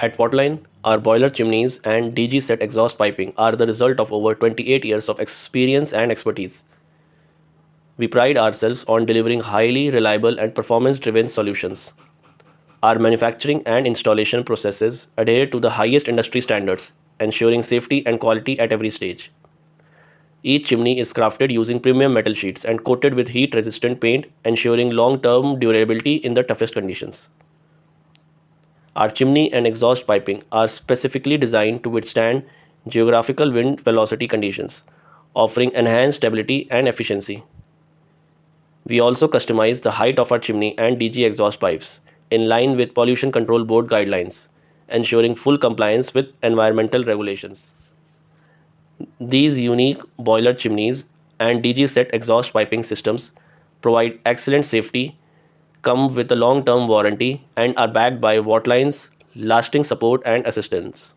At Waterline, our boiler chimneys and DG set exhaust piping are the result of over 28 years of experience and expertise. We pride ourselves on delivering highly reliable and performance driven solutions. Our manufacturing and installation processes adhere to the highest industry standards, ensuring safety and quality at every stage. Each chimney is crafted using premium metal sheets and coated with heat resistant paint, ensuring long term durability in the toughest conditions. Our chimney and exhaust piping are specifically designed to withstand geographical wind velocity conditions, offering enhanced stability and efficiency. We also customize the height of our chimney and DG exhaust pipes in line with Pollution Control Board guidelines, ensuring full compliance with environmental regulations. These unique boiler chimneys and DG set exhaust piping systems provide excellent safety, come with a long term warranty, and are backed by Wattline's lasting support and assistance.